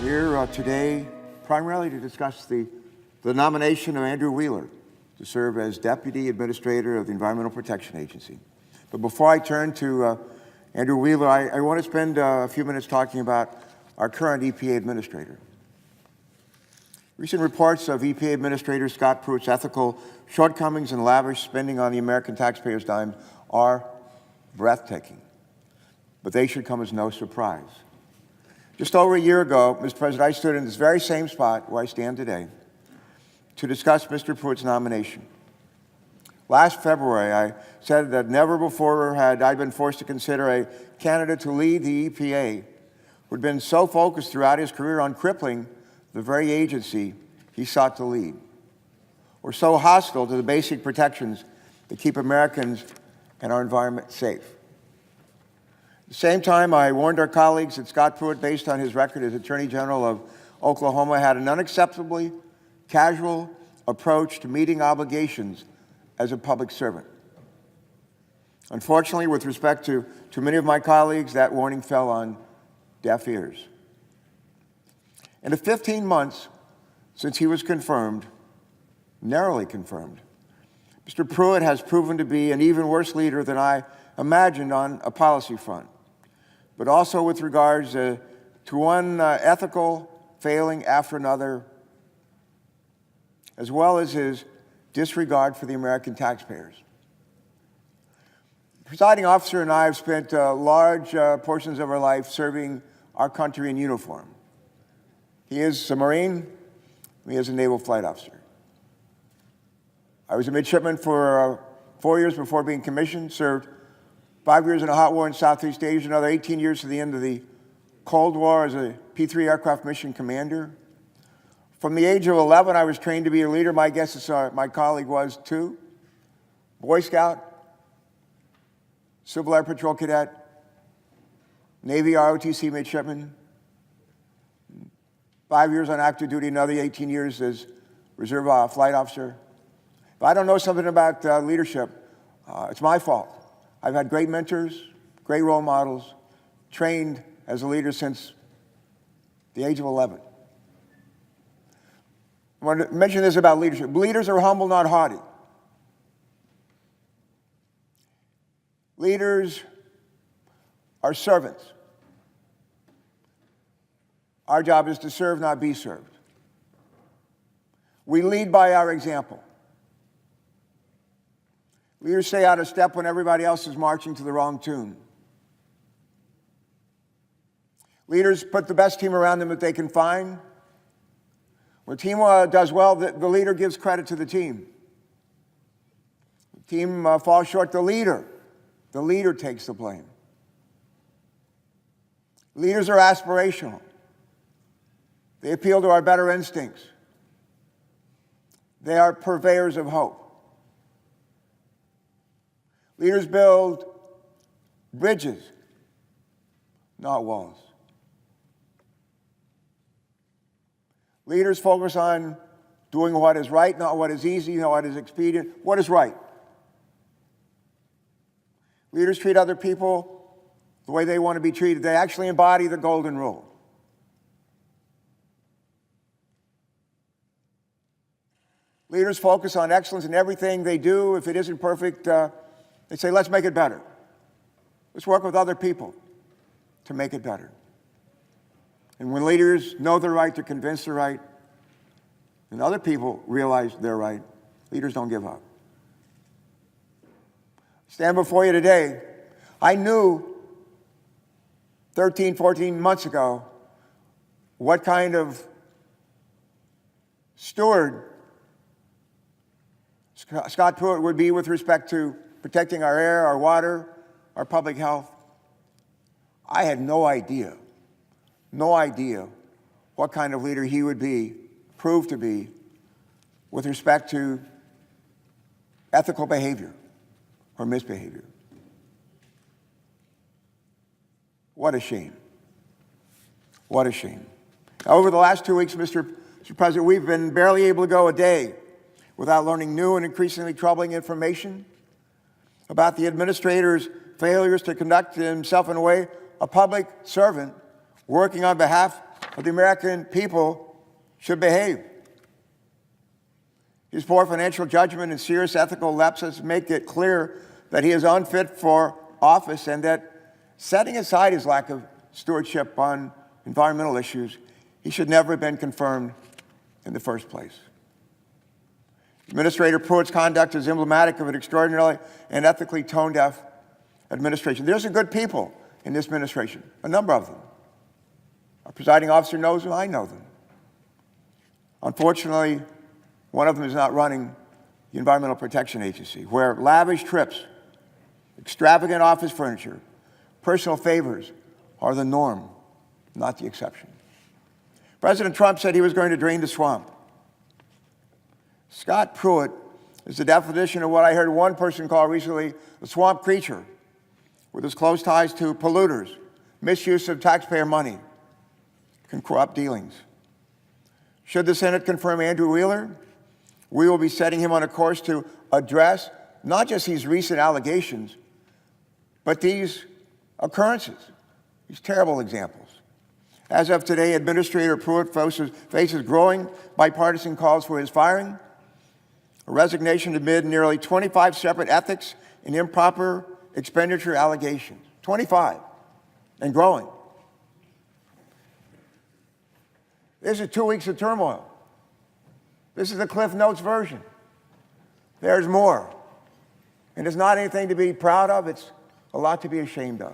here today primarily to discuss the nomination of Andrew Wheeler to serve as Deputy Administrator of the Environmental Protection Agency. But before I turn to Andrew Wheeler, I want to spend a few minutes talking about our current EPA Administrator. Recent reports of EPA Administrator Scott Pruett's ethical shortcomings and lavish spending on the American taxpayers' dime are breathtaking, but they should come as no surprise. Just over a year ago, Mr. President, I stood in this very same spot where I stand today to discuss Mr. Pruett's nomination. Last February, I said that never before had I been forced to consider a candidate to lead the EPA who had been so focused throughout his career on crippling the very agency he sought to lead, or so hostile to the basic protections that keep Americans and our environment safe. At the same time, I warned our colleagues that Scott Pruett, based on his record as Attorney General of Oklahoma, had an unacceptably casual approach to meeting obligations as a public servant. Unfortunately, with respect to many of my colleagues, that warning fell on deaf ears. In the 15 months since he was confirmed, narrowly confirmed, Mr. Pruett has proven to be an even worse leader than I imagined on a policy front, but also with regards to one ethical failing after another, as well as his disregard for the American taxpayers. The presiding officer and I have spent large portions of our life serving our country in uniform. He is a Marine, he is a Naval Flight Officer. I was a midshipman for 4 years before being commissioned, served 5 years in a hot war in Southeast Asia, another 18 years to the end of the Cold War as a P-3 aircraft mission commander. From the age of 11, I was trained to be a leader. My guess is my colleague was too. Boy Scout, Civil Air Patrol Cadet, Navy ROTC midshipman, 5 years on active duty, another 18 years as Reserve Flight Officer. If I don't know something about leadership, it's my fault. I've had great mentors, great role models, trained as a leader since the age of 11. I want to mention this about leadership. Leaders are humble, not haughty. Leaders are servants. Our job is to serve, not be served. We lead by our example. Leaders stay out of step when everybody else is marching to the wrong tune. Leaders put the best team around them that they can find. When a team does well, the leader gives credit to the team. The team falls short, the leader takes the blame. Leaders are aspirational. They appeal to our better instincts. They are purveyors of hope. Leaders build bridges, not walls. Leaders focus on doing what is right, not what is easy, not what is expedient, what is right. Leaders treat other people the way they want to be treated. They actually embody the golden rule. Leaders focus on excellence in everything they do. If it isn't perfect, they say, let's make it better. Let's work with other people to make it better. And when leaders know they're right, they're convinced they're right, and other people realize they're right, leaders don't give up. I stand before you today. I knew 13, 14 months ago what kind of steward Scott Pruett would be with respect to protecting our air, our water, our public health. I had no idea what kind of leader he would be, prove to be, with respect to ethical behavior or misbehavior. What a shame. What a shame. Now, over the last 2 weeks, Mr. President, we've been barely able to go a day without learning new and increasingly troubling information about the administrator's failures to conduct himself in a way a public servant working on behalf how the American people should behave. His poor financial judgment and serious ethical lapses make it clear that he is unfit for office and that, setting aside his lack of stewardship on environmental issues, he should never have been confirmed in the first place. Administrator Pruett's conduct is emblematic of an extraordinarily and ethically tone-deaf administration. There's some good people in this administration, a number of them. Our presiding officer knows them, I know them. Unfortunately, one of them is not running the Environmental Protection Agency, where lavish trips, extravagant office furniture, personal favors are the norm, not the exception. President Trump said he was going to drain the swamp. Scott Pruett is the definition of what I heard one person call recently a swamp creature, with his close ties to polluters, misuse of taxpayer money, and corrupt dealings. Should the Senate confirm Andrew Wheeler, we will be setting him on a course to address not just these recent allegations, but these occurrences, these terrible examples. As of today, Administrator Pruett faces growing bipartisan calls for his firing, a resignation amid nearly 25 separate ethics and improper expenditure allegations. 25, and growing. This is 2 weeks of turmoil. This is the Cliff Notes version. There's more. And it's not anything to be proud of, it's a lot to be ashamed of.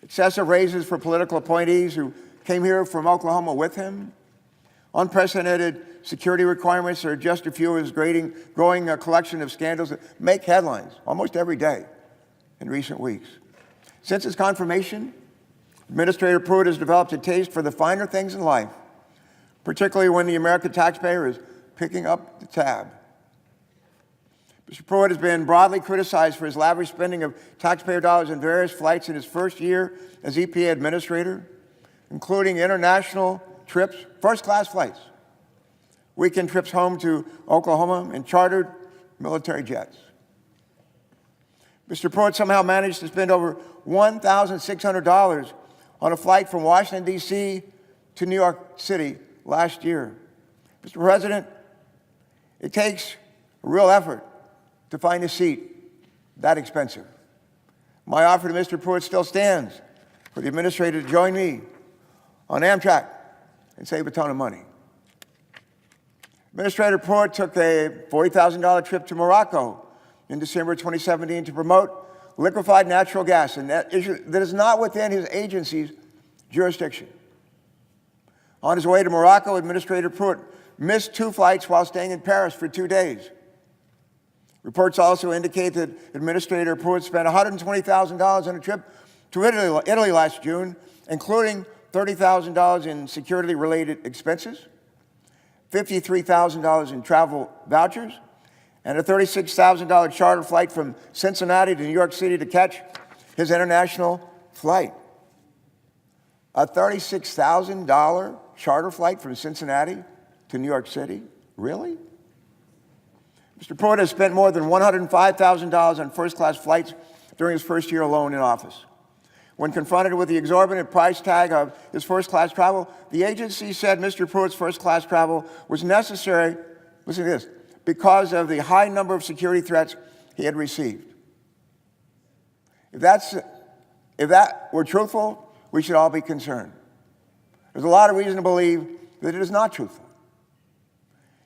Excessive raises for political appointees who came here from Oklahoma with him. Unprecedented security requirements are just a few of his growing collection of scandals that make headlines almost every day in recent weeks. Since his confirmation, Administrator Pruett has developed a taste for the finer things in life, particularly when the American taxpayer is picking up the tab. Mr. Pruett has been broadly criticized for his lavish spending of taxpayer dollars in various flights in his first year as EPA administrator, including international trips, first-class flights, weekend trips home to Oklahoma, and chartered military jets. Mr. Pruett somehow managed to spend over $1,600 on a flight from Washington, D.C. to New York City last year. Mr. President, it takes a real effort to find a seat that expensive. My offer to Mr. Pruett still stands for the administrator to join me on Amtrak and save a ton of money. Administrator Pruett took a $40,000 trip to Morocco in December 2017 to promote liquefied natural gas, and that is not within his agency's jurisdiction. On his way to Morocco, Administrator Pruett missed 2 flights while staying in Paris for 2 days. Reports also indicate that Administrator Pruett spent $120,000 on a trip to Italy last June, including $30,000 in security-related expenses, $53,000 in travel vouchers, and a $36,000 charter flight from Cincinnati to New York City to catch his international flight. A $36,000 charter flight from Cincinnati to New York City? Really? Mr. Pruett has spent more than $105,000 on first-class flights during his first year alone in office. When confronted with the exorbitant price tag of his first-class travel, the agency said Mr. Pruett's first-class travel was necessary, listen to this, because of the high number of security threats he had received. If that were truthful, we should all be concerned. There's a lot of reason to believe that it is not truthful.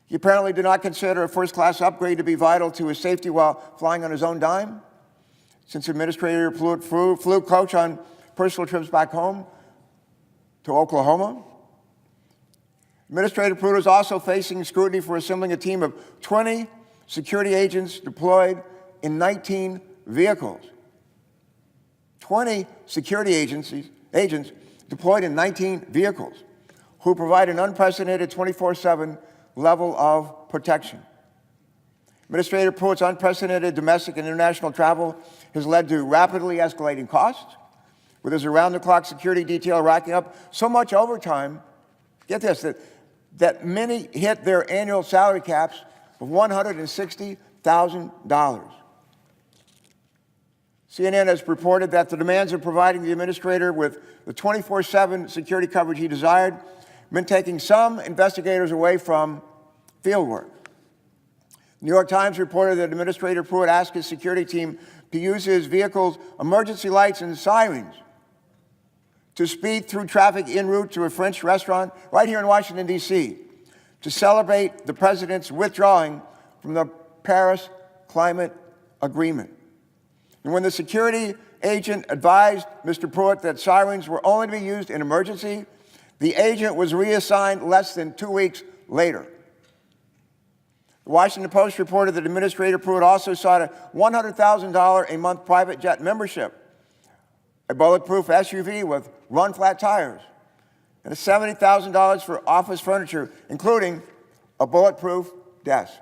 He apparently did not consider a first-class upgrade to be vital to his safety while flying on his own dime. Since Administrator Pruett flew coach on personal trips back home to Oklahoma, Administrator Pruett is also facing scrutiny for assembling a team of 20 security agents deployed in 19 vehicles. 20 security agents deployed in 19 vehicles who provide an unprecedented 24/7 level of protection. Administrator Pruett's unprecedented domestic and international travel has led to rapidly escalating costs, with his around-the-clock security detail racking up so much overtime, get this, that many hit their annual salary caps of $160,000. CNN has reported that the demands of providing the administrator with the 24/7 security coverage he desired meant taking some investigators away from field work. The New York Times reported that Administrator Pruett asked his security team to use his vehicle's emergency lights and sirens to speed through traffic en route to a French restaurant right here in Washington, D.C., to celebrate the president's withdrawing from the Paris Climate Agreement. And when the security agent advised Mr. Pruett that sirens were only to be used in emergency, the agent was reassigned less than 2 weeks later. The Washington Post reported that Administrator Pruett also sought a $100,000 a month private jet membership, a bulletproof SUV with run-flat tires, and $70,000 for office furniture, including a bulletproof desk.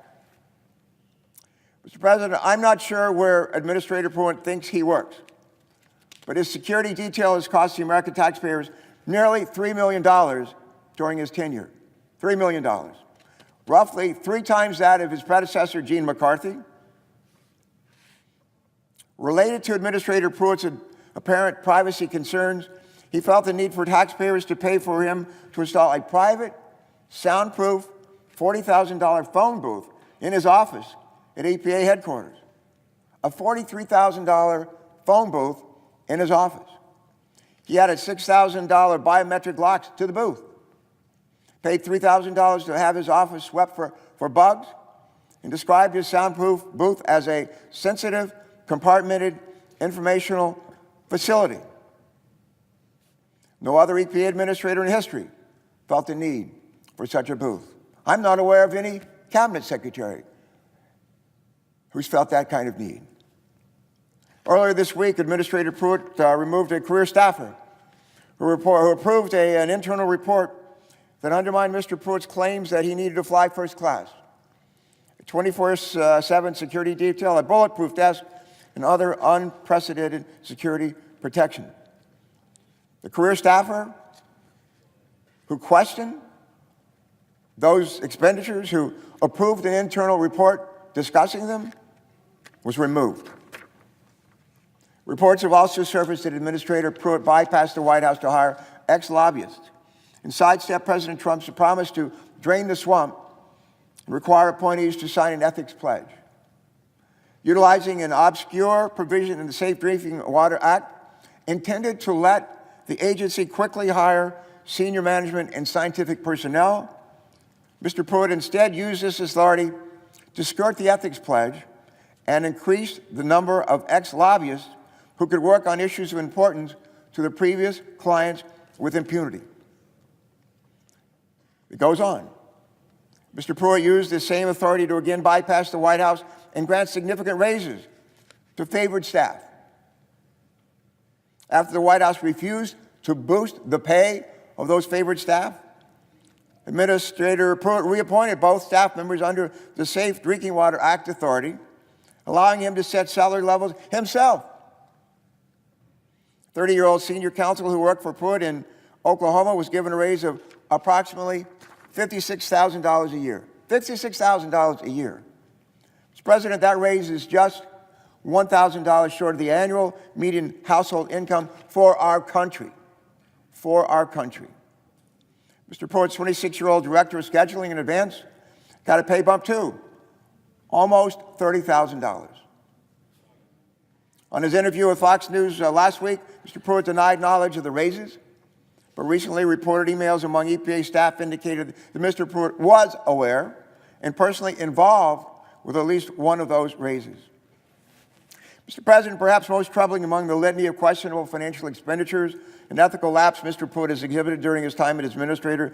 Mr. President, I'm not sure where Administrator Pruett thinks he works, but his security detail has cost the American taxpayers nearly $3 million during his tenure. $3 million. Roughly 3 times that of his predecessor, Gene McCarthy. Related to Administrator Pruett's apparent privacy concerns, he felt the need for taxpayers to pay for him to install a private, soundproof, $40,000 phone booth in his office at EPA headquarters. A $43,000 phone booth in his office. He added $6,000 biometric locks to the booth. Paid $3,000 to have his office swept for bugs, and described his soundproof booth as a sensitive, compartmented informational facility. No other EPA administrator in history felt the need for such a booth. I'm not aware of any cabinet secretary who's felt that kind of need. Earlier this week, Administrator Pruett removed a career staffer who approved an internal report that undermined Mr. Pruett's claims that he needed to fly first class, a 24/7 security detail, a bulletproof desk, and other unprecedented security protection. The career staffer who questioned those expenditures, who approved an internal report discussing them, was removed. Reports have also surfaced that Administrator Pruett bypassed the White House to hire ex-lobbyists and sidestep President Trump's promise to drain the swamp and require appointees to sign an ethics pledge. Utilizing an obscure provision in the Safe Drinking Water Act intended to let the agency quickly hire senior management and scientific personnel, Mr. Pruett instead used this authority to skirt the ethics pledge and increase the number of ex-lobbyists who could work on issues of importance to the previous clients with impunity. It goes on. Mr. Pruett used this same authority to again bypass the White House and grant significant raises to favored staff. After the White House refused to boost the pay of those favored staff, Administrator Pruett reappointed both staff members under the Safe Drinking Water Act authority, allowing him to set salary levels himself. 30-year-old senior counsel who worked for Pruett in Oklahoma was given a raise of approximately $56,000 a year. $56,000 a year. Mr. President, that raise is just $1,000 short of the annual median household income for our country. For our country. Mr. Pruett's 26-year-old director of scheduling in advance got a pay bump too, almost $30,000. On his interview with Fox News last week, Mr. Pruett denied knowledge of the raises, but recently reported emails among EPA staff indicated that Mr. Pruett was aware and personally involved with at least one of those raises. Mr. President, perhaps most troubling among the litany of questionable financial expenditures and ethical lapse Mr. Pruett has exhibited during his time as administrator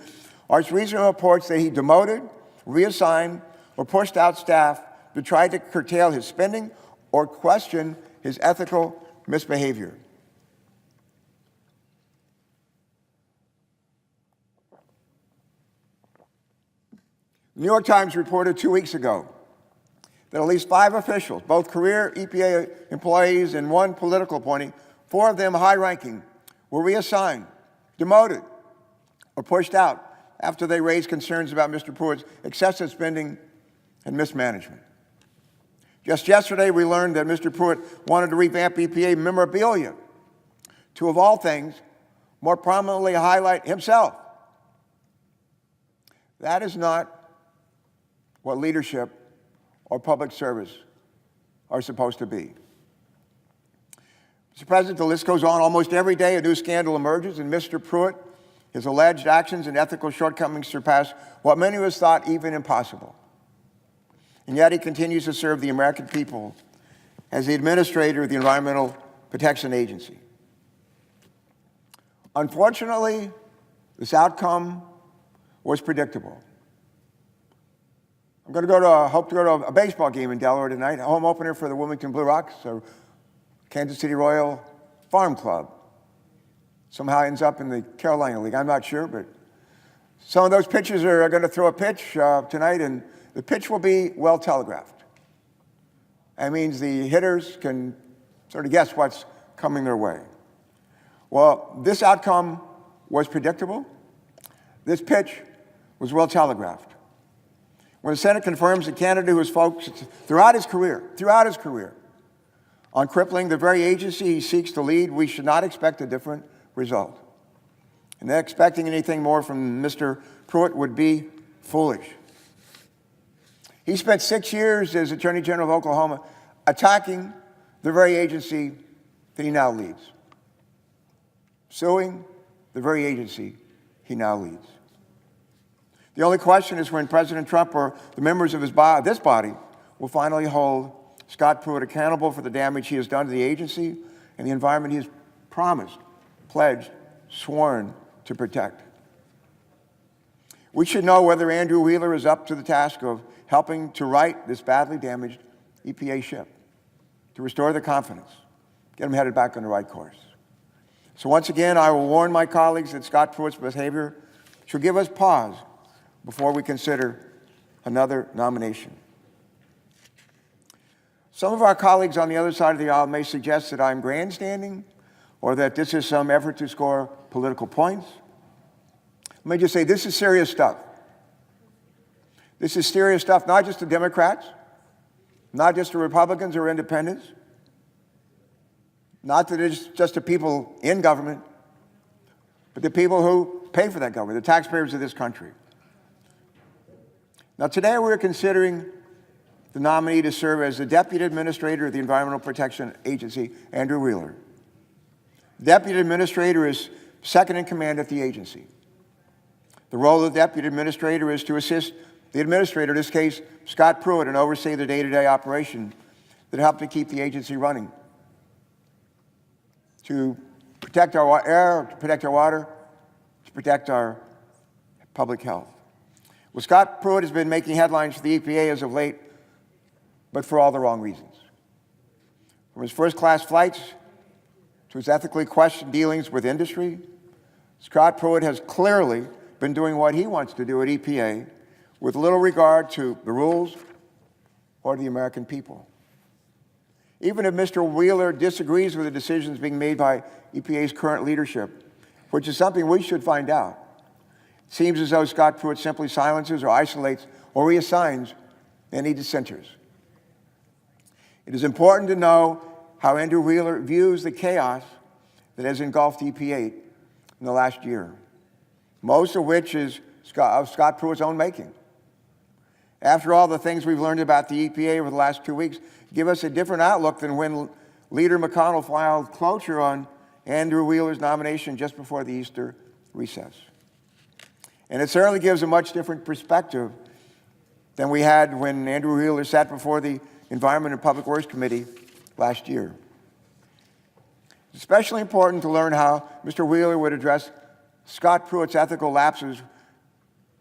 are his recent reports that he demoted, reassigned, or pushed out staff to try to curtail his spending or question his ethical misbehavior. The New York Times reported 2 weeks ago that at least 5 officials, both career EPA employees and 1 political appointee, 4 of them high-ranking, were reassigned, demoted, or pushed out after they raised concerns about Mr. Pruett's excessive spending and mismanagement. Just yesterday, we learned that Mr. Pruett wanted to revamp EPA memorabilia to, of all things, more prominently highlight himself. That is not what leadership or public service are supposed to be. Mr. President, the list goes on. Almost every day a new scandal emerges, and Mr. Pruett, his alleged actions and ethical shortcomings surpass what many of us thought even impossible. And yet he continues to serve the American people as the administrator of the Environmental Protection Agency. Unfortunately, this outcome was predictable. I'm going to hope to go to a baseball game in Delaware tonight, a home opener for the Wilmington Blue Rocks, or Kansas City Royal Farm Club. Somehow ends up in the Carolina League. I'm not sure, but some of those pitchers are going to throw a pitch tonight, and the pitch will be well telegraphed. That means the hitters can sort of guess what's coming their way. Well, this outcome was predictable. This pitch was well telegraphed. When the Senate confirms a candidate who has focused throughout his career, on crippling the very agency he seeks to lead, we should not expect a different result. And expecting anything more from Mr. Pruett would be foolish. He spent 6 years as Attorney General of Oklahoma attacking the very agency that he now leads, suing the very agency he now leads. The only question is when President Trump or the members of this body will finally hold Scott Pruett accountable for the damage he has done to the agency and the environment he has promised, pledged, sworn to protect. We should know whether Andrew Wheeler is up to the task of helping to right this badly damaged EPA ship, to restore their confidence, get them headed back on the right course. So once again, I will warn my colleagues that Scott Pruett's behavior should give us pause before we consider another nomination. Some of our colleagues on the other side of the aisle may suggest that I'm grandstanding or that this is some effort to score political points. Let me just say, this is serious stuff. This is serious stuff, not just to Democrats, not just to Republicans or independents, not that it's just to people in government, but the people who pay for that government, the taxpayers of this country. Now, today we're considering the nominee to serve as the Deputy Administrator of the Environmental Protection Agency, Andrew Wheeler. Deputy Administrator is second in command at the agency. The role of the Deputy Administrator is to assist the administrator, in this case, Scott Pruett, and oversee the day-to-day operation that help to keep the agency running, to protect our air, to protect our water, to protect our public health. Well, Scott Pruett has been making headlines for the EPA as of late, but for all the wrong reasons. From his first-class flights to his ethically questioned dealings with industry, Scott Pruett has clearly been doing what he wants to do at EPA with little regard to the rules or the American people. Even if Mr. Wheeler disagrees with the decisions being made by EPA's current leadership, which is something we should find out, it seems as though Scott Pruett simply silences or isolates or reassigns any dissenters. It is important to know how Andrew Wheeler views the chaos that has engulfed EPA in the last year, most of which is of Scott Pruett's own making. After all, the things we've learned about the EPA over the last 2 weeks give us a different outlook than when Leader McConnell filed cloture on Andrew Wheeler's nomination just before the Easter recess. And it certainly gives a much different perspective than we had when Andrew Wheeler sat before the Environment and Public Works Committee last year. It's especially important to learn how Mr. Wheeler would address Scott Pruett's ethical lapses,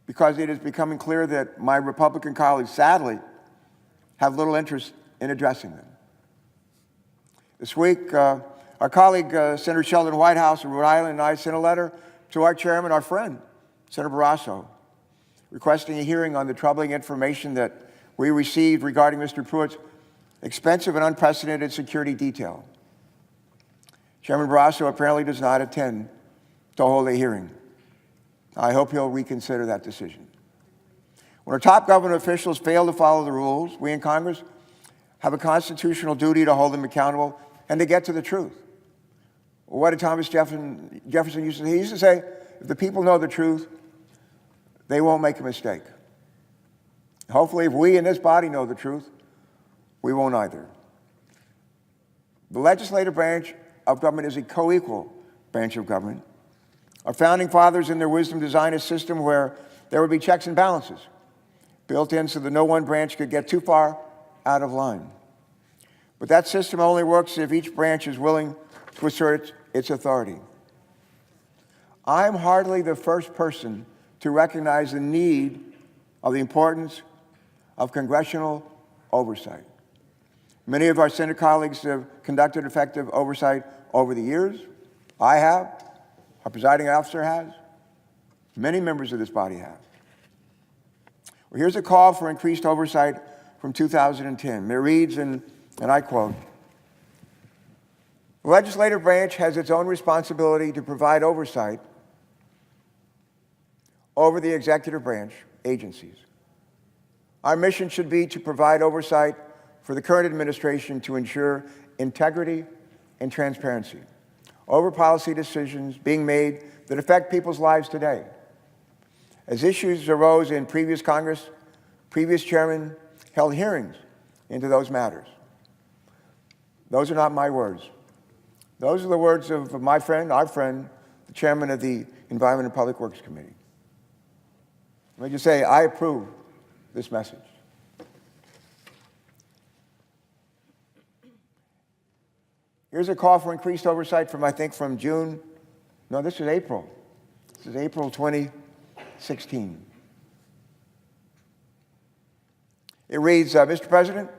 because it is becoming clear that my Republican colleagues, sadly, have little interest in addressing them. This week, our colleague, Senator Sheldon Whitehouse of Rhode Island, and I sent a letter to our chairman, our friend, Senator Barrasso, requesting a hearing on the troubling information that we received regarding Mr. Pruett's expensive and unprecedented security detail. Chairman Barrasso apparently does not intend to hold a hearing. I hope he'll reconsider that decision. When our top government officials fail to follow the rules, we in Congress have a constitutional duty to hold them accountable and to get to the truth. What did Thomas Jefferson used to say? He used to say, if the people know the truth, they won't make a mistake. Hopefully, if we in this body know the truth, we won't either. The legislative branch of government is a co-equal branch of government. Our founding fathers, in their wisdom, designed a system where there would be checks and balances built in so that no one branch could get too far out of line. But that system only works if each branch is willing to assert its authority. I'm hardly the first person to recognize the need of the importance of congressional oversight. Many of our Senate colleagues have conducted effective oversight over the years. I have, our presiding officer has, many members of this body have. Well, here's a call for increased oversight from 2010. It reads, and I quote, "The legislative branch has its own responsibility to provide oversight over the executive branch agencies. Our mission should be to provide oversight for the current administration to ensure integrity and transparency over policy decisions being made that affect people's lives today. As issues arose in previous Congress, previous chairmen held hearings into those matters." Those are not my words. Those are the words of my friend, our friend, the chairman of the Environment and Public Works Committee. Let me just say, I approve this message. Here's a call for increased oversight from, I think, from June. No, this is April. This is April 2016. It reads, Mr. President,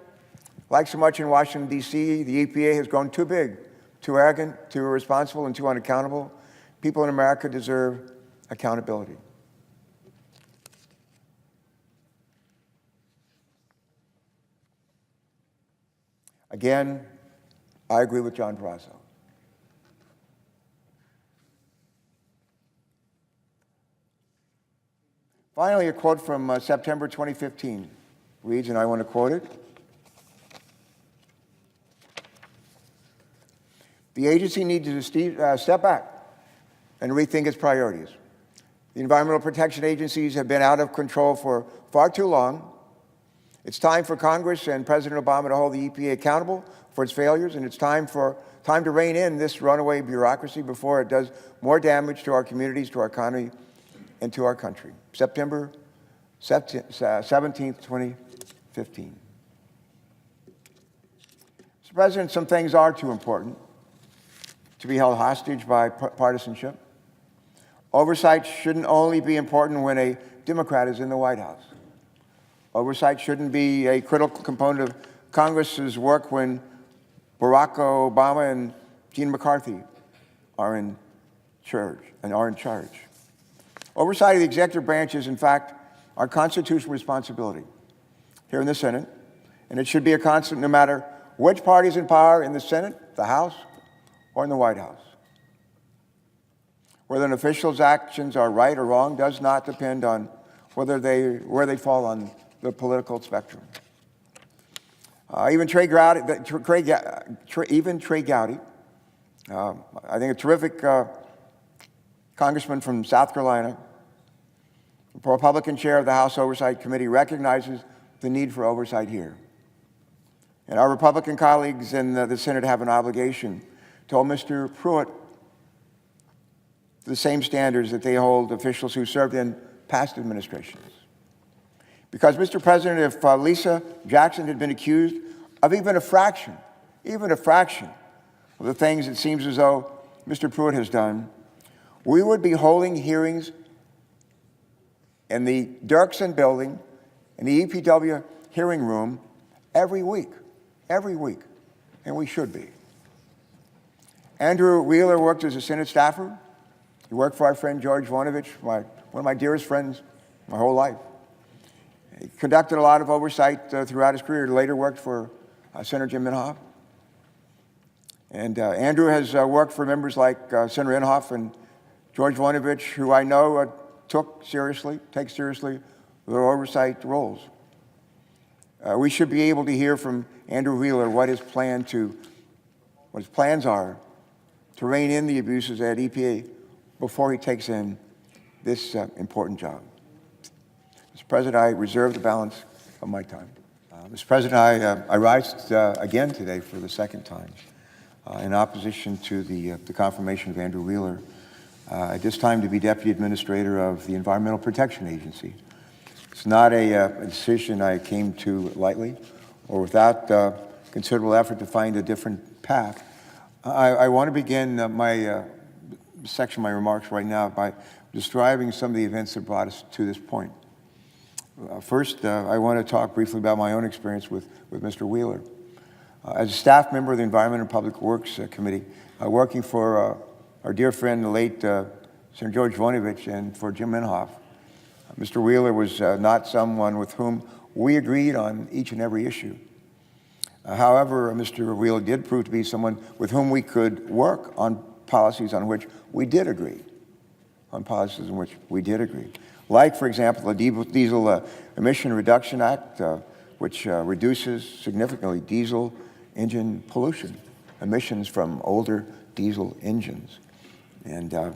like so much in Washington, D.C., the EPA has grown too big, too arrogant, too irresponsible, and too unaccountable. People in America deserve accountability. Again, I agree with John Barrasso. Finally, a quote from September 2015 reads, and I want to quote it. "The agency needs to step back and rethink its priorities. The environmental protection agencies have been out of control for far too long. It's time for Congress and President Obama to hold the EPA accountable for its failures, and it's time to rein in this runaway bureaucracy before it does more damage to our communities, to our economy, and to our country." September 17th, 2015. Mr. President, some things are too important to be held hostage by partisanship. Oversight shouldn't only be important when a Democrat is in the White House. Oversight shouldn't be a critical component of Congress's work when Barack Obama and Gene McCarthy are in charge. Oversight of the executive branch is, in fact, our constitutional responsibility here in the Senate, and it should be a constant no matter which party is in power in the Senate, the House, or in the White House. Whether an official's actions are right or wrong does not depend on where they fall on the political spectrum. Even Trey Gowdy, I think a terrific congressman from South Carolina, the Republican chair of the House Oversight Committee, recognizes the need for oversight here. And our Republican colleagues in the Senate have an obligation to hold Mr. Pruett to the same standards that they hold officials who served in past administrations. Because, Mr. President, if Lisa Jackson had been accused of even a fraction of the things it seems as though Mr. Pruett has done, we would be holding hearings in the Dirksen building, in the EPW hearing room, every week, and we should be. Andrew Wheeler worked as a Senate staffer. He worked for our friend George Voinovich, one of my dearest friends my whole life. He conducted a lot of oversight throughout his career. He later worked for Senator Jim Inhofe. And Andrew has worked for members like Senator Inhofe and George Voinovich, who I know take seriously their oversight roles. We should be able to hear from Andrew Wheeler what his plans are to rein in the abuses at EPA before he takes in this important job. Mr. President, I reserve the balance of my time. Mr. President, I rise again today for the second time in opposition to the confirmation of Andrew Wheeler, at this time to be Deputy Administrator of the Environmental Protection Agency. It's not a decision I came to lightly or without considerable effort to find a different path. I want to begin my section of my remarks right now by describing some of the events that brought us to this point. First, I want to talk briefly about my own experience with Mr. Wheeler. As a staff member of the Environment and Public Works Committee, working for our dear friend, the late Senator George Voinovich, and for Jim Inhofe, Mr. Wheeler was not someone with whom we agreed on each and every issue. However, Mr. Wheeler did prove to be someone with whom we could work on policies on which we did agree. Like, for example, the Diesel Emission Reduction Act, which reduces significantly diesel engine pollution, emissions from older diesel engines. And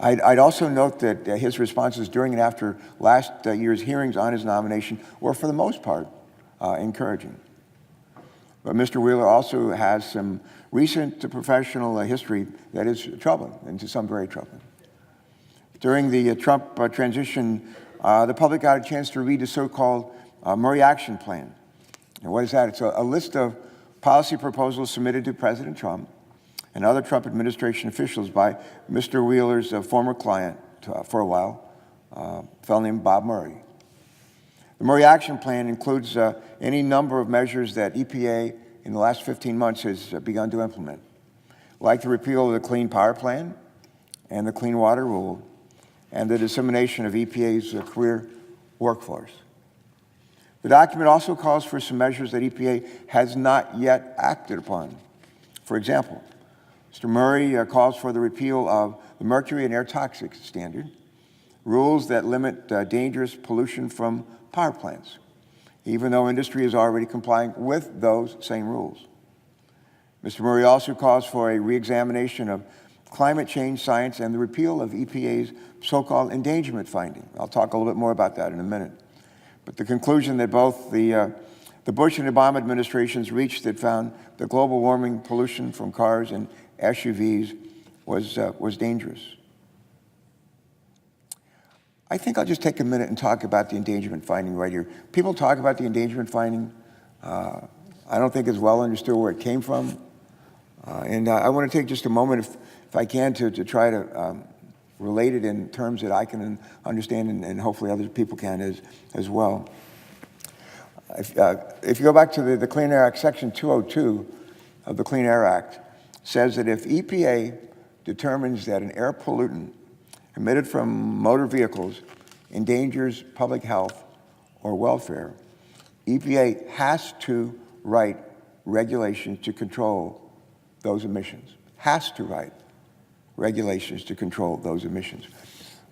I'd also note that his responses during and after last year's hearings on his nomination were, for the most part, encouraging. But Mr. Wheeler also has some recent professional history that is troubling, and to some very troubling. During the Trump transition, the public got a chance to read the so-called Murray Action Plan. And what is that? It's a list of policy proposals submitted to President Trump and other Trump administration officials by Mr. Wheeler's former client for a while, a fellow named Bob Murray. The Murray Action Plan includes any number of measures that EPA in the last 15 months has begun to implement, like the repeal of the Clean Power Plan and the Clean Water Rule, and the dissemination of EPA's career workforce. The document also calls for some measures that EPA has not yet acted upon. For example, Mr. Murray calls for the repeal of the mercury and air toxics standard, rules that limit dangerous pollution from power plants, even though industry is already complying with those same rules. Mr. Murray also calls for a reexamination of climate change science and the repeal of EPA's so-called Endangerment Finding. I'll talk a little bit more about that in a minute. But the conclusion that both the Bush and Obama administrations reached that found the global warming pollution from cars and SUVs was dangerous. I think I'll just take a minute and talk about the Endangerment Finding right here. People talk about the Endangerment Finding. I don't think it's well understood where it came from. And I want to take just a moment, if I can, to try to relate it in terms that I can understand and hopefully other people can as well. If you go back to the Clean Air Act, Section 202 of the Clean Air Act says that if EPA determines that an air pollutant emitted from motor vehicles endangers public health or welfare, EPA has to write regulations to control those emissions. Has to write regulations to control those emissions.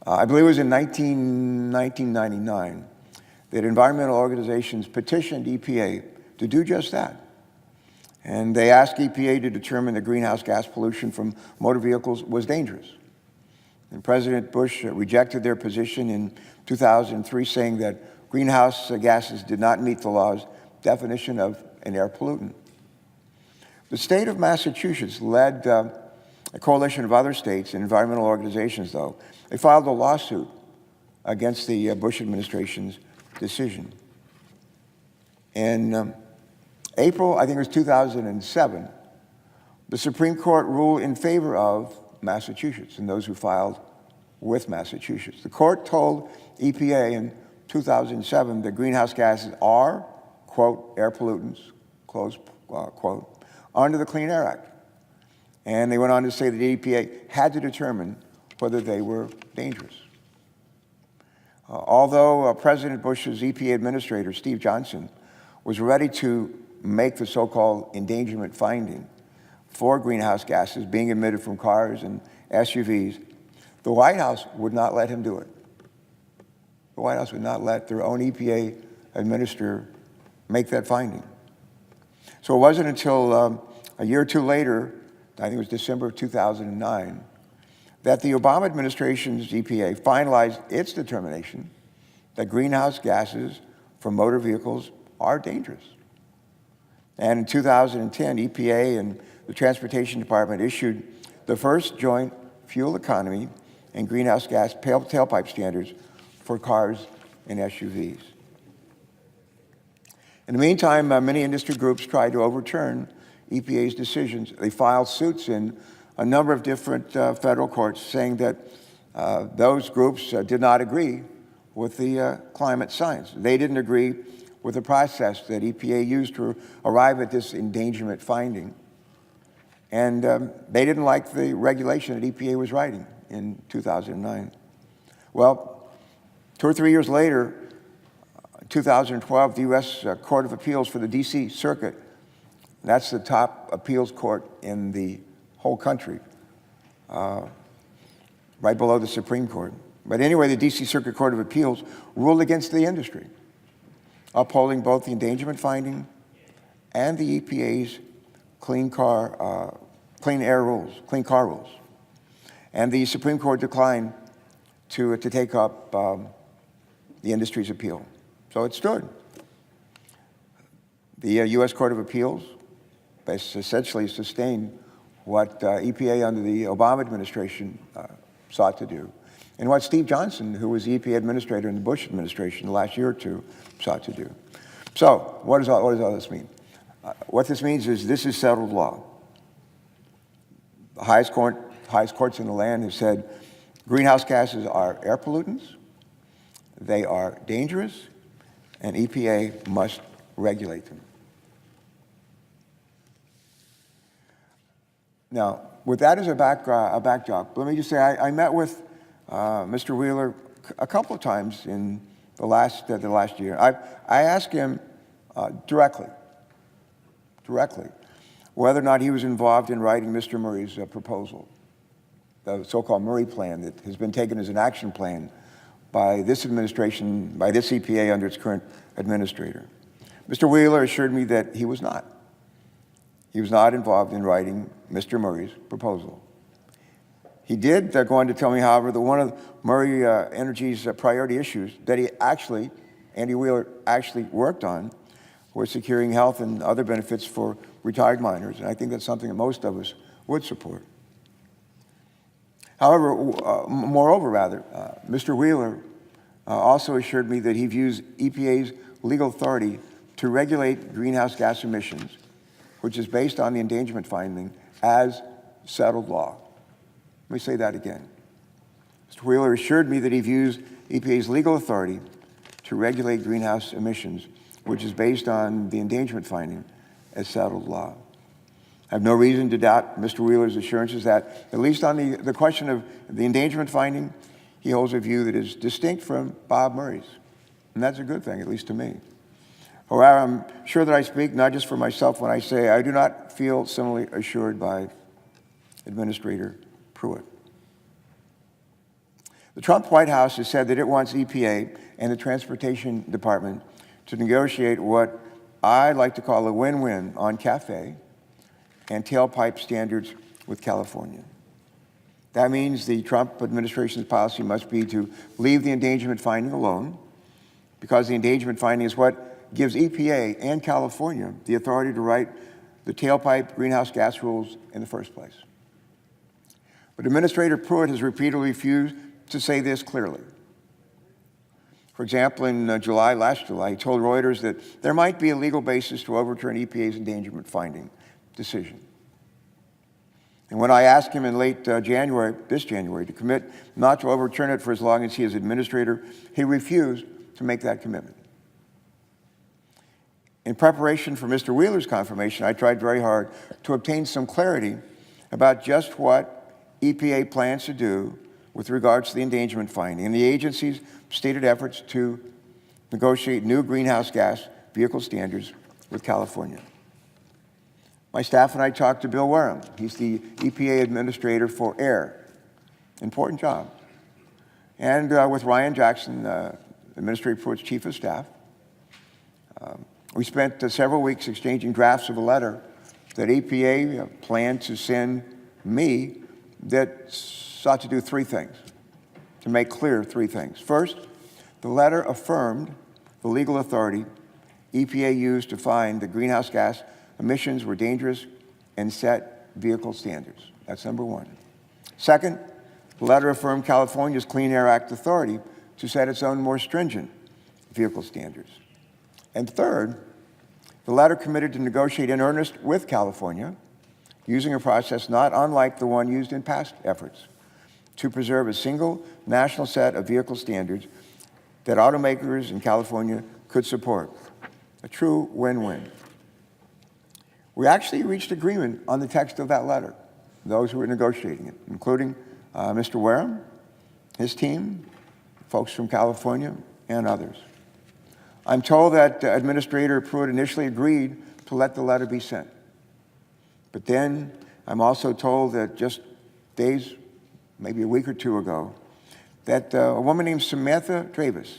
I believe it was in 1999 that environmental organizations petitioned EPA to do just that. And they asked EPA to determine that greenhouse gas pollution from motor vehicles was dangerous. And President Bush rejected their position in 2003, saying that greenhouse gases did not meet the law's definition of an air pollutant. The state of Massachusetts led a coalition of other states and environmental organizations, though. They filed a lawsuit against the Bush administration's decision. In April, I think it was 2007, the Supreme Court ruled in favor of Massachusetts and those who filed with Massachusetts. The court told EPA in 2007 that greenhouse gases are, quote, air pollutants, close quote, under the Clean Air Act. And they went on to say that the EPA had to determine whether they were dangerous. Although President Bush's EPA administrator, Steve Johnson, was ready to make the so-called endangerment finding for greenhouse gases being emitted from cars and SUVs, the White House would not let him do it. The White House would not let their own EPA administrator make that finding. So it wasn't until a year or two later, I think it was December of 2009, that the Obama administration's EPA finalized its determination that greenhouse gases from motor vehicles are dangerous. And in 2010, EPA and the Transportation Department issued the first joint fuel economy and greenhouse gas tailpipe standards for cars and SUVs. In the meantime, many industry groups tried to overturn EPA's decisions. They filed suits in a number of different federal courts saying that those groups did not agree with the climate science. They didn't agree with the process that EPA used to arrive at this endangerment finding. And they didn't like the regulation that EPA was writing in 2009. Well, 2 or 3 years later, 2012, the U.S. Court of Appeals for the D.C. Circuit, that's the top appeals court in the whole country, right below the Supreme Court. But anyway, the D.C. Circuit Court of Appeals ruled against the industry, upholding both the endangerment finding and the EPA's clean car rules. And the Supreme Court declined to take up the industry's appeal. So it stood. The U.S. Court of Appeals essentially sustained what EPA under the Obama administration sought to do, and what Steve Johnson, who was the EPA administrator in the Bush administration the last year or two, sought to do. So what does all this mean? What this means is this is settled law. The highest courts in the land have said greenhouse gases are air pollutants, they are dangerous, and EPA must regulate them. Now, with that as a backdrop, let me just say I met with Mr. Wheeler a couple of times in the last year. I asked him directly, whether or not he was involved in writing Mr. Murray's proposal, the so-called Murray Plan that has been taken as an action plan by this administration, by this EPA under its current administrator. Mr. Wheeler assured me that he was not. He was not involved in writing Mr. Murray's proposal. He did go on to tell me, however, that one of Murray Energy's priority issues that Andy Wheeler actually worked on was securing health and other benefits for retired miners, and I think that's something that most of us would support. However, Mr. Wheeler also assured me that he views EPA's legal authority to regulate greenhouse gas emissions, which is based on the endangerment finding, as settled law. Let me say that again. Mr. Wheeler assured me that he views EPA's legal authority to regulate greenhouse emissions, which is based on the endangerment finding, as settled law. I have no reason to doubt Mr. Wheeler's assurances that, at least on the question of the endangerment finding, he holds a view that is distinct from Bob Murray's. And that's a good thing, at least to me. However, I'm sure that I speak not just for myself when I say I do not feel similarly assured by Administrator Pruett. The Trump White House has said that it wants EPA and the Transportation Department to negotiate what I like to call a win-win on CAFE and tailpipe standards with California. That means the Trump administration's policy must be to leave the endangerment finding alone, because the endangerment finding is what gives EPA and California the authority to write the tailpipe greenhouse gas rules in the first place. But Administrator Pruett has repeatedly refused to say this clearly. For example, in last July, he told Reuters that there might be a legal basis to overturn EPA's endangerment finding decision. And when I asked him in late this January, to commit not to overturn it for as long as he is administrator, he refused to make that commitment. In preparation for Mr. Wheeler's confirmation, I tried very hard to obtain some clarity about just what EPA plans to do with regards to the endangerment finding and the agency's stated efforts to negotiate new greenhouse gas vehicle standards with California. My staff and I talked to Bill Wareham. He's the EPA Administrator for Air. Important job. And with Ryan Jackson, Administrator Pruett's Chief of Staff. We spent several weeks exchanging drafts of a letter that EPA planned to send me that sought to do three things, to make clear three things. First, the letter affirmed the legal authority EPA used to find that greenhouse gas emissions were dangerous and set vehicle standards. That's number one. Second, the letter affirmed California's Clean Air Act authority to set its own more stringent vehicle standards. And third, the letter committed to negotiate in earnest with California, using a process not unlike the one used in past efforts, to preserve a single national set of vehicle standards that automakers in California could support. A true win-win. We actually reached agreement on the text of that letter, those who were negotiating it, including Mr. Wareham, his team, folks from California, and others. I'm told that Administrator Pruett initially agreed to let the letter be sent. But then I'm also told that just days, maybe a week or two ago, that a woman named Samantha Travis,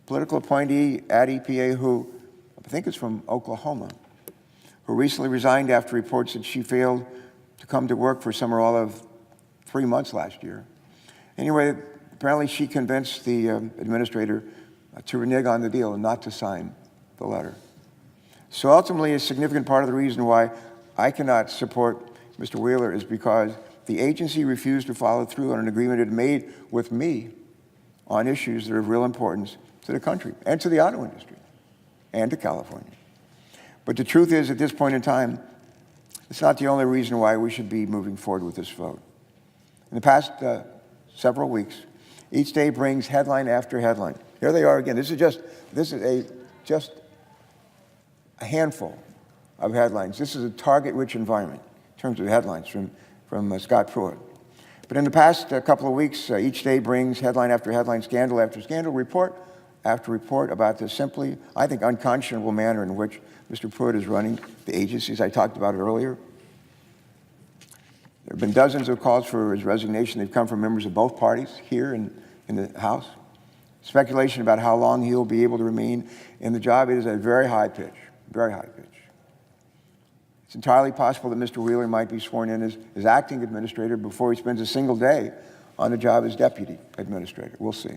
political appointee at EPA who I think is from Oklahoma, who recently resigned after reports that she failed to come to work for some or all of 3 months last year. Anyway, apparently she convinced the administrator to renege on the deal and not to sign the letter. So ultimately, a significant part of the reason why I cannot support Mr. Wheeler is because the agency refused to follow through on an agreement it made with me on issues that are of real importance to the country and to the auto industry and to California. But the truth is, at this point in time, it's not the only reason why we should be moving forward with this vote. In the past several weeks, each day brings headline after headline. Here they are again. This is just a handful of headlines. This is a target-rich environment in terms of headlines from Scott Pruett. But in the past couple of weeks, each day brings headline after headline, scandal after scandal, report after report about the simply, I think, unconscionable manner in which Mr. Pruett is running the agencies. I talked about it earlier. There have been dozens of calls for his resignation. They've come from members of both parties here in the House. Speculation about how long he'll be able to remain in the job. It is a very high pitch, very high pitch. It's entirely possible that Mr. Wheeler might be sworn in as acting administrator before he spends a single day on the job as deputy administrator. We'll see.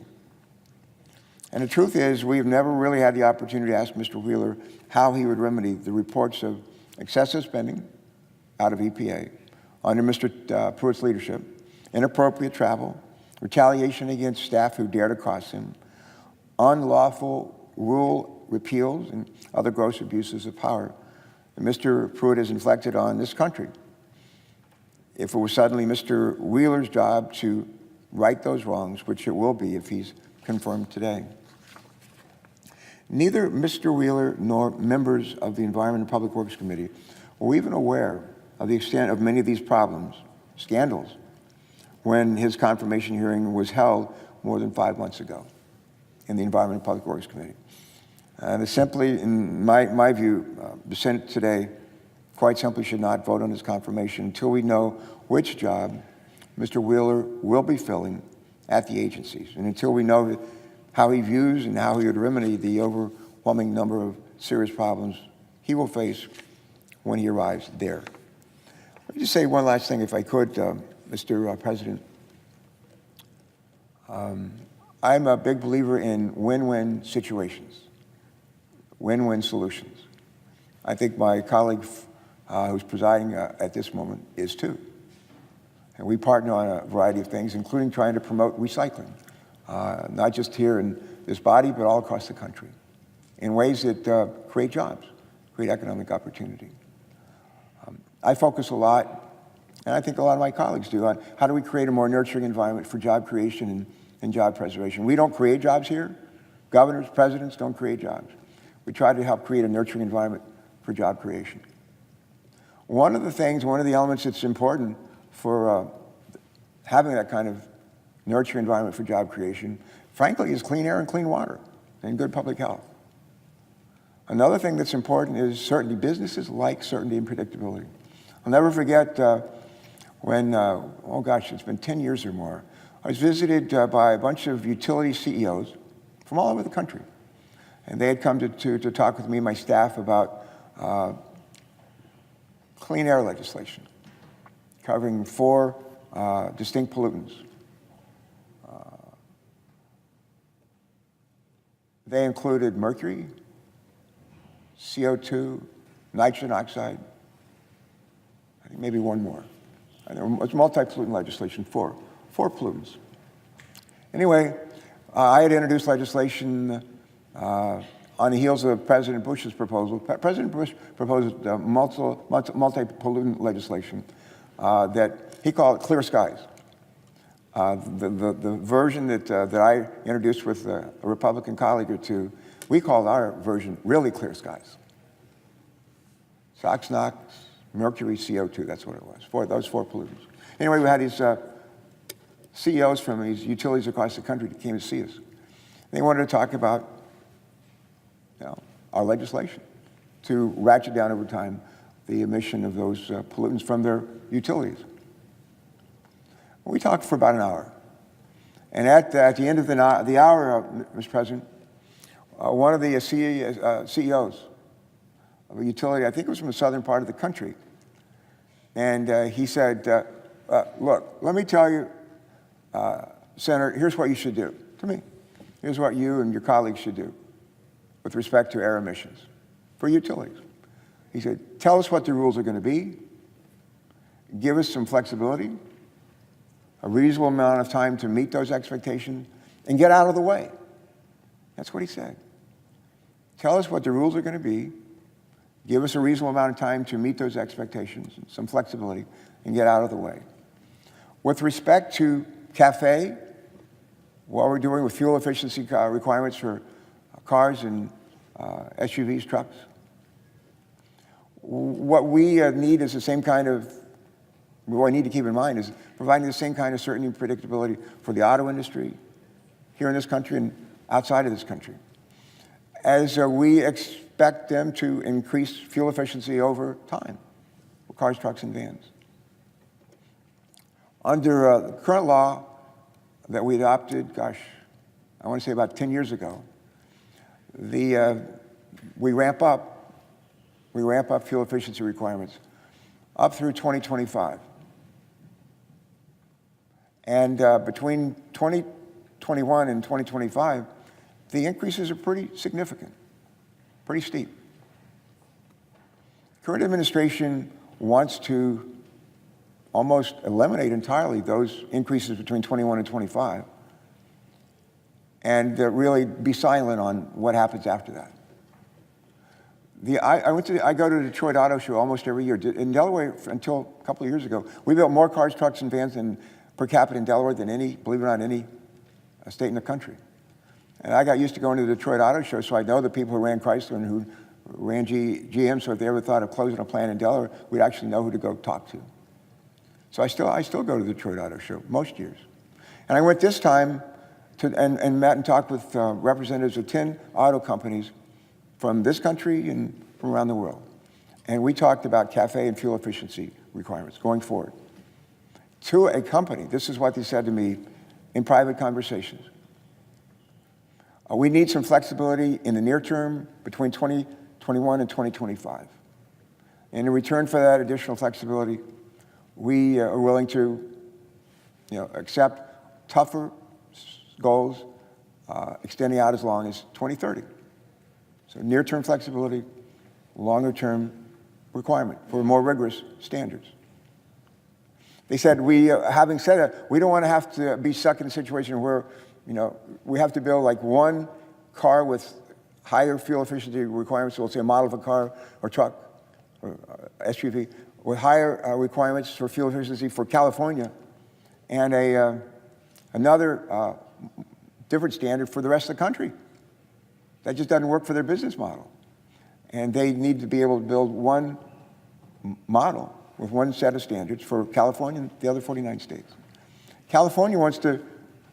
And the truth is, we've never really had the opportunity to ask Mr. Wheeler how he would remedy the reports of excessive spending out of EPA under Mr. Pruitt's leadership, inappropriate travel, retaliation against staff who dare to cross him, unlawful rule repeals, and other gross abuses of power that Mr. Pruett has inflicted on this country. If it was suddenly Mr. Wheeler's job to right those wrongs, which it will be if he's confirmed today. Neither Mr. Wheeler nor members of the Environment and Public Works Committee were even aware of the extent of many of these problems, scandals, when his confirmation hearing was held more than 5 months ago in the Environment and Public Works Committee. And simply, in my view, the Senate today quite simply should not vote on his confirmation until we know which job Mr. Wheeler will be filling at the agencies, and until we know how he views and how he would remedy the overwhelming number of serious problems he will face when he arrives there. Let me just say one last thing, if I could, Mr. President. I'm a big believer in win-win situations, win-win solutions. I think my colleague who's presiding at this moment is too. And we partner on a variety of things, including trying to promote recycling, not just here in this body, but all across the country, in ways that create jobs, create economic opportunity. I focus a lot, and I think a lot of my colleagues do, on how do we create a more nurturing environment for job creation and job preservation. We don't create jobs here. Governors, presidents don't create jobs. We try to help create a nurturing environment for job creation. One of the elements that's important for having that kind of nurturing environment for job creation, frankly, is clean air and clean water and good public health. Another thing that's important is certainty. Businesses like certainty and predictability. I'll never forget when, oh gosh, it's been 10 years or more, I was visited by a bunch of utility CEOs from all over the country. And they had come to talk with me and my staff about clean air legislation, covering 4 distinct pollutants. They included mercury, CO2, nitrogen oxide, I think maybe one more. It's multi-pollutant legislation, 4 pollutants. Anyway, I had introduced legislation on the heels of President Bush's proposal. President Bush proposed multi-pollutant legislation that he called Clear Skies. The version that I introduced with a Republican colleague or two, we called our version really Clear Skies. SOx, NOx, mercury, CO2, that's what it was, those 4 pollutants. Anyway, we had these CEOs from these utilities across the country that came to see us. They wanted to talk about our legislation to ratchet down over time the emission of those pollutants from their utilities. We talked for about an hour. And at the end of the hour, Mr. President, one of the CEOs of a utility, I think it was from the southern part of the country, and he said, look, let me tell you, Senator, here's what you should do to me. Here's what you and your colleagues should do with respect to air emissions for utilities. He said, tell us what the rules are going to be, give us some flexibility, a reasonable amount of time to meet those expectations, and get out of the way. That's what he said. Tell us what the rules are going to be, give us a reasonable amount of time to meet those expectations, some flexibility, and get out of the way. With respect to CAFE, what we're doing with fuel efficiency requirements for cars and SUVs, trucks, what we need is the same kind of, what I need to keep in mind is providing the same kind of certainty and predictability for the auto industry here in this country and outside of this country, as we expect them to increase fuel efficiency over time for cars, trucks, and vans. Under the current law that we adopted, gosh, I want to say about 10 years ago, we ramp up fuel efficiency requirements up through 2025. And between 2021 and 2025, the increases are pretty significant, pretty steep. Current administration wants to almost eliminate entirely those increases between 21 and 25 and really be silent on what happens after that. I go to the Detroit Auto Show almost every year. In Delaware, until a couple of years ago, we built more cars, trucks, and vans per capita in Delaware than any, believe it or not, any state in the country. And I got used to going to the Detroit Auto Show, so I know the people who ran Chrysler and who ran GM, so if they ever thought of closing a plant in Delaware, we'd actually know who to go talk to. So I still go to the Detroit Auto Show most years. And I went this time and met and talked with representatives of 10 auto companies from this country and from around the world. And we talked about CAFE and fuel efficiency requirements going forward. To a company, this is what they said to me in private conversations. We need some flexibility in the near term between 2021 and 2025. And in return for that additional flexibility, we are willing to accept tougher goals extending out as long as 2030. So near-term flexibility, longer-term requirement for more rigorous standards. They said, having said that, we don't want to have to be stuck in a situation where we have to build like one car with higher fuel efficiency requirements, so let's say a model of a car or truck or SUV, with higher requirements for fuel efficiency for California, and another different standard for the rest of the country. That just doesn't work for their business model. And they need to be able to build one model with one set of standards for California and the other 49 states. California wants to,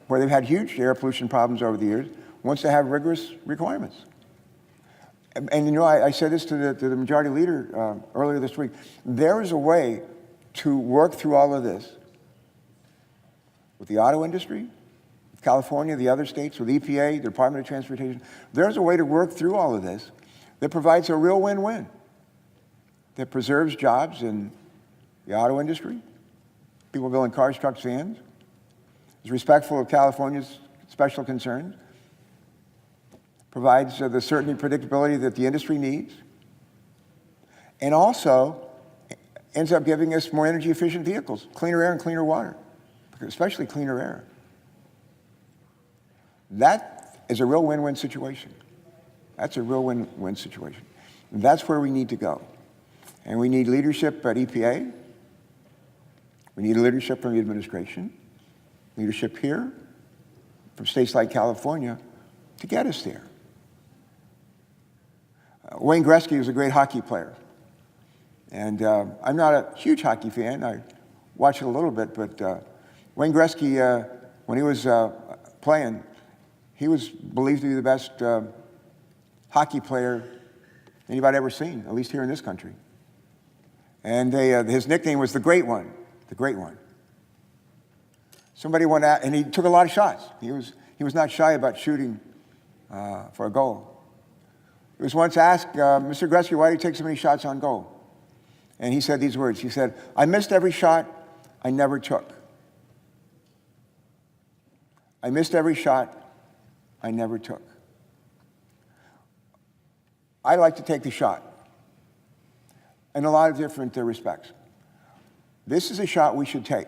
where they've had huge air pollution problems over the years, wants to have rigorous requirements. And I said this to the majority leader earlier this week. There is a way to work through all of this with the auto industry, with California, the other states, with EPA, the Department of Transportation. There's a way to work through all of this that provides a real win-win, that preserves jobs in the auto industry, people building cars, trucks, vans, is respectful of California's special concerns, provides the certainty and predictability that the industry needs, and also ends up giving us more energy-efficient vehicles, cleaner air and cleaner water, especially cleaner air. That is a real win-win situation. That's a real win-win situation. And that's where we need to go. And we need leadership at EPA. We need leadership from the administration, leadership here, from states like California, to get us there. Wayne Gretzky was a great hockey player. And I'm not a huge hockey fan. I watch it a little bit, but Wayne Gretzky, when he was playing, he was believed to be the best hockey player anybody ever seen, at least here in this country. And his nickname was the Great One, the Great One. Somebody went out, and he took a lot of shots. He was not shy about shooting for a goal. He was once asked, Mr. Gretzky, why do you take so many shots on goal? And he said these words. He said, I missed every shot I never took. I missed every shot I never took. I like to take the shot in a lot of different respects. This is a shot we should take.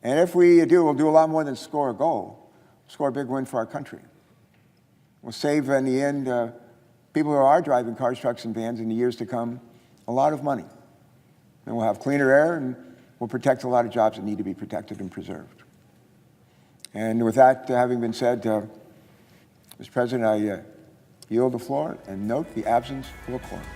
And if we do, we'll do a lot more than score a goal. Score a big win for our country. We'll save, in the end, people who are driving cars, trucks, and vans in the years to come a lot of money. And we'll have cleaner air, and we'll protect a lot of jobs that need to be protected and preserved. And with that having been said, Mr. President, I yield the floor and note the absence of a quorum.